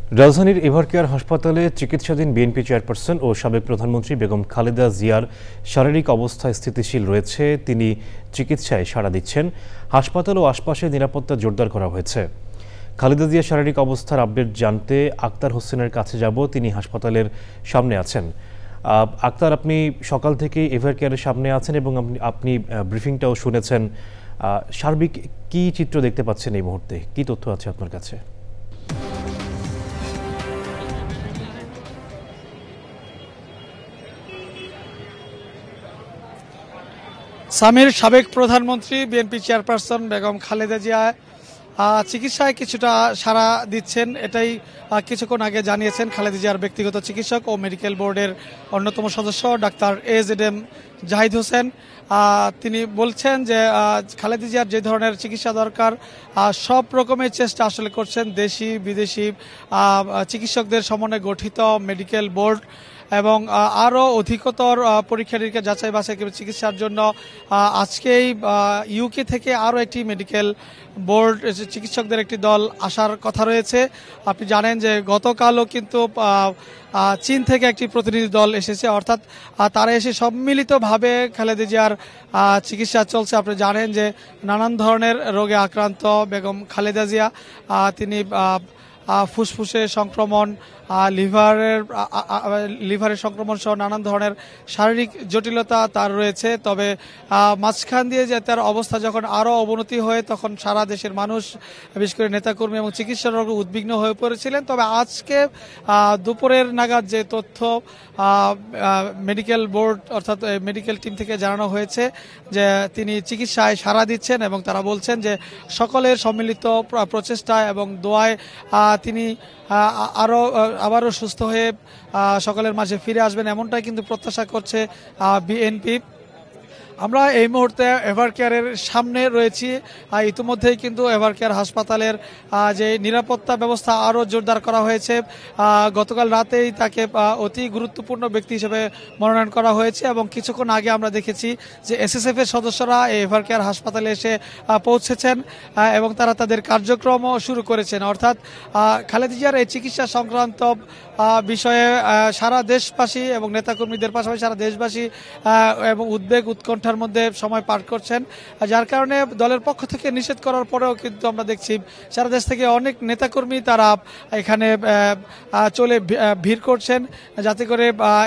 রাজধানীর এভারকেয়ার হাসপাতালে চিকিৎসাধীন বিএনপি চেয়ারপারসন ও সাবেক প্রধানমন্ত্রী বেগম খালেদা জিয়ার শারীরিক অবস্থা স্থিতিশীল রয়েছে। তিনি চিকিৎসায় সাড়া দিচ্ছেন। হাসপাতাল ও আশপাশে নিরাপত্তা জোরদার করা হয়েছে। খালেদা জিয়ার শারীরিক অবস্থার আপডেট জানতে আক্তার হোসেনের কাছে যাব। তিনি হাসপাতালের সামনে আছেন। আক্তার, আপনি সকাল থেকেই এভারকেয়ারের সামনে আছেন এবং আপনি ব্রিফিংটাও শুনেছেন। সার্বিক কি চিত্র দেখতে পাচ্ছেন এই মুহূর্তে? কি তথ্য আছে আপনার কাছে? সামির সাবেক প্রধানমন্ত্রী বিএনপি চেয়ারপারসন বেগম খালেদা জিয়া চিকিৎসায় কিছুটা সাড়া দিচ্ছেন, এটাই কিছুক্ষণ আগে জানিয়েছেন খালেদা জিয়ার ব্যক্তিগত চিকিৎসক ও মেডিকেল বোর্ডের অন্যতম সদস্য ডাক্তার AZM জাহিদ হোসেন। তিনি বলছেন যে খালেদা জিয়ার যে ধরনের চিকিৎসা দরকার সব রকমের চেষ্টা আসলে করছেন দেশি বিদেশি চিকিৎসকদের সমন্বয়ে গঠিত মেডিকেল বোর্ড এবং আরও অধিকতর পরীক্ষা নিরীক্ষা যাচাই বাছাই চিকিৎসার জন্য আজকেই ইউকে থেকে আরও একটি মেডিকেল বোর্ড চিকিৎসকদের একটি দল আসার কথা রয়েছে। আপনি জানেন যে গতকালও কিন্তু চীন থেকে একটি প্রতিনিধি দল এসেছে, অর্থাৎ তারা এসে সম্মিলিতভাবে খালেদা জিয়ার চিকিৎসা চলছে। আপনি জানেন যে নানান ধরনের রোগে আক্রান্ত বেগম খালেদা জিয়া, তিনি ফুসফুসে সংক্রমণ, লিভারের সংক্রমণ সহ নানান ধরনের শারীরিক জটিলতা তার রয়েছে। তবে মাঝখান দিয়ে যে তার অবস্থা যখন আরও অবনতি হয় তখন সারা দেশের মানুষ, বিশেষ করে নেতাকর্মী এবং চিকিৎসকরা উদ্বিগ্ন হয়ে পড়েছিলেন। তবে আজকে দুপুরের নাগাদ যে তথ্য মেডিকেল বোর্ড অর্থাৎ মেডিকেল টিম থেকে জানানো হয়েছে যে তিনি চিকিৎসায় সাড়া দিচ্ছেন এবং তারা বলছেন যে সকলের সম্মিলিত প্রচেষ্টায় এবং দোয়ায় তিনি আবারও সুস্থ হয়ে সকলের মাঝে ফিরে আসবেন, এমনটাই কিন্তু প্রত্যাশা করছে বিএনপি। আমরা এই মুহূর্তে এভারকেয়ারের সামনে রয়েছি। ইতিমধ্যেই কিন্তু এভারকেয়ার হাসপাতালের যে নিরাপত্তা ব্যবস্থা আরও জোরদার করা হয়েছে। গতকাল রাতেই তাকে অতি গুরুত্বপূর্ণ ব্যক্তি হিসেবে মনোনয়ন করা হয়েছে এবং কিছুক্ষণ আগে আমরা দেখেছি যে SSF এর সদস্যরা এই এভারকেয়ার হাসপাতালে এসে পৌঁছেছেন এবং তারা তাদের কার্যক্রমও শুরু করেছেন। অর্থাৎ খালেদা জিয়ার এই চিকিৎসা সংক্রান্ত বিষয়ে সারা দেশবাসী এবং নেতাকর্মীদের পাশাপাশি সারা দেশবাসী এবং উদ্বেগ উৎকণ্ঠার মধ্যে সময় পার করছেন, যার কারণে দলের পক্ষ থেকে নিষেধ করার পরেও কিন্তু আমরা দেখছি সারা দেশ থেকে অনেক নেতাকর্মী তারা এখানে চলে ভিড় করছেন, যাতে করে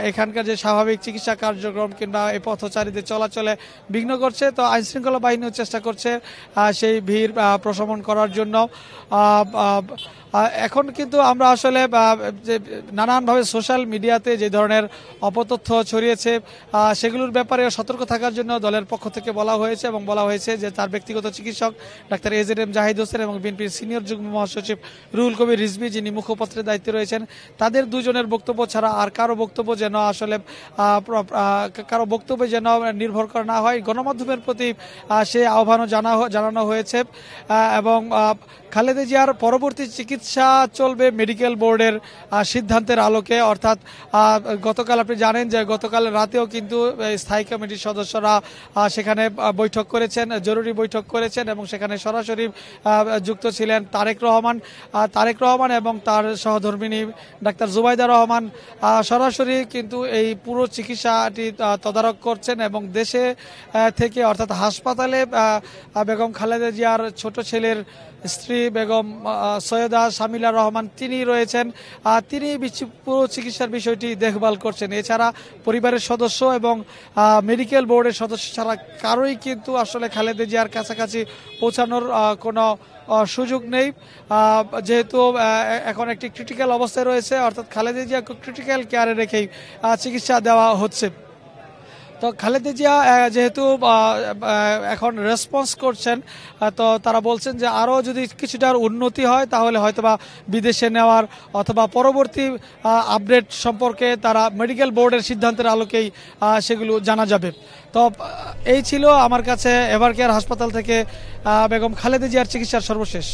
এখানকার যে স্বাভাবিক চিকিৎসা কার্যক্রম কিংবা এই পথচারীদের চলাচলে বিঘ্ন করছে। তো আইনশৃঙ্খলা বাহিনীও চেষ্টা করছে সেই ভিড় প্রশমন করার জন্য। এখন কিন্তু আমরা আসলে যে নানানভাবে সোশ্যাল মিডিয়াতে যে ধরনের অপতথ্য ছড়িয়েছে সেগুলোর ব্যাপারে সতর্ক থাকার জন্য দলের পক্ষ থেকে বলা হয়েছে এবং বলা হয়েছে যে তার ব্যক্তিগত চিকিৎসক ডাক্তার AZM জাহিদ হোসেন এবং বিএনপির সিনিয়র যুগ্ম মহাসচিব রুহুল কবির রিজভী, যিনি মুখপাত্রের দায়িত্বে রয়েছেন, তাদের দুজনের বক্তব্য ছাড়া আর কারো বক্তব্য যেন আসলে কারো বক্তব্যে যেন নির্ভর করা না হয়, গণমাধ্যমের প্রতি সে আহ্বানও জানানো হয়েছে। এবং খালেদা জিয়ার পরবর্তী চিকিৎসা চলবে মেডিকেল বোর্ডের সিদ্ধান্তের আলোকে। অর্থাৎ গতকাল আপনি জানেন যে গতকাল রাতেও কিন্তু স্থায়ী কমিটির সদস্যরা সেখানে বৈঠক করেছেন, জরুরি বৈঠক করেছেন এবং সেখানে সরাসরি যুক্ত ছিলেন তারেক রহমান এবং তার সহধর্মিণী ডাক্তার জুবাইদা রহমান। সরাসরি কিন্তু এই পুরো চিকিৎসাটি তদারক করছেন এবং দেশে থেকে অর্থাৎ হাসপাতালে বেগম খালেদা জিয়ার ছোট ছেলের স্ত্রী বেগম সৈয়দা শামিলা রহমান তিনি রয়েছেন, তিনি পুরো চিকিৎসার বিষয়টি দেখভাল করছেন। এছাড়া পরিবারের সদস্য এবং মেডিকেল বোর্ডের সদস্য ছাড়া কারোই কিন্তু আসলে খালেদা জিয়ার কাছাকাছি পৌঁছানোর কোনো সুযোগ নেই, যেহেতু এখন একটি ক্রিটিক্যাল অবস্থায় রয়েছে। অর্থাৎ খালেদা জিয়া ক্রিটিক্যাল কেয়ারে রেখেই চিকিৎসা দেওয়া হচ্ছে। তো খালেদা জিয়া যেহেতু এখন রেসপন্স করছেন, তো তারা বলছেন যে আরও যদি কিছুটার উন্নতি হয় তাহলে হয়তোবা বিদেশে নেওয়ার অথবা পরবর্তী আপডেট সম্পর্কে তারা মেডিকেল বোর্ডের সিদ্ধান্তের আলোকেই সেগুলো জানা যাবে। তো এই ছিল আমার কাছে এভারকেয়ার হাসপাতাল থেকে বেগম খালেদা জিয়ার চিকিৎসার সর্বশেষ।